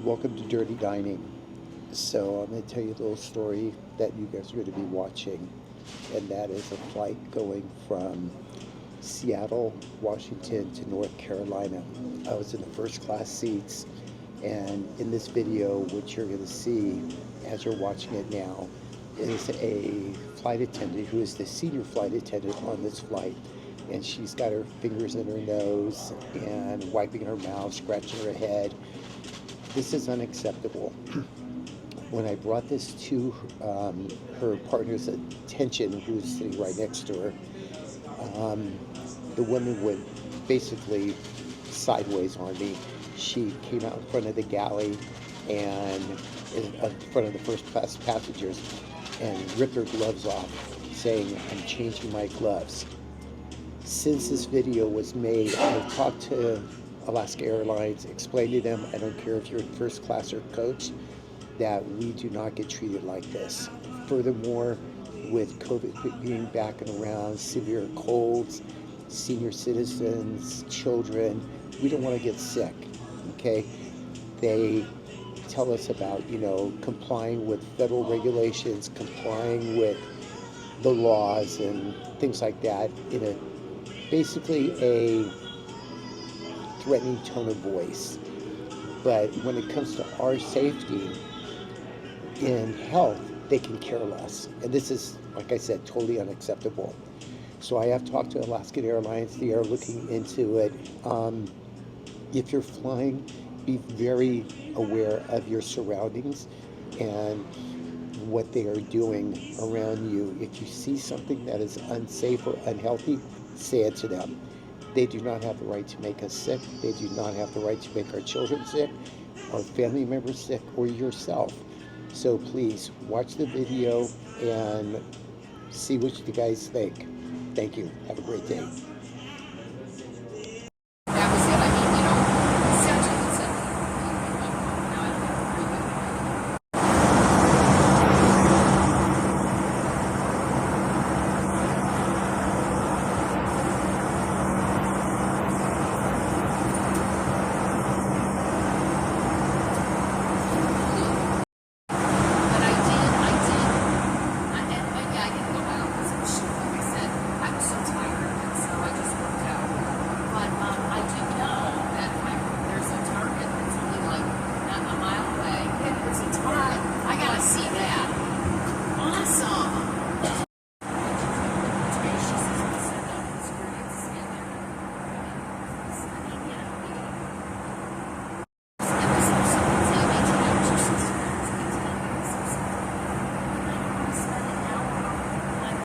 Welcome to Dirty Dining. So I'm going to tell you a little story that you guys are going to be watching, and that is a flight going from Seattle, Washington to North Carolina. I was in the first class seats, and in this video, what you're going to see as you're watching it now is a flight attendant who is the senior flight attendant on this flight. And she's got her fingers in her nose and wiping her mouth, scratching her head. This is unacceptable. When I brought this to her partner's attention, who was sitting right next to her, the woman went basically sideways on me. She came out in front of the galley and in front of the first class passengers and ripped her gloves off, saying, "I'm changing my gloves." Since this video was made, I've talked to Alaska Airlines, explained to them, I don't care if you're in first class or coach, that we do not get treated like this. Furthermore, with COVID being back and around, severe colds, senior citizens, children, we don't want to get sick, okay? They tell us about, complying with federal regulations, complying with the laws and things like that in basically a threatening tone of voice. But when it comes to our safety and health, they can care less. And this is, like I said, totally unacceptable. So I have talked to Alaska Airlines. They are looking into it. If you're flying, be very aware of your surroundings and what they are doing around you. If you see something that is unsafe or unhealthy, say it to them. They do not have the right to make us sick. They do not have the right to make our children sick, our family members sick, or yourself. So please watch the video and see what you guys think. Thank you. Have a great day.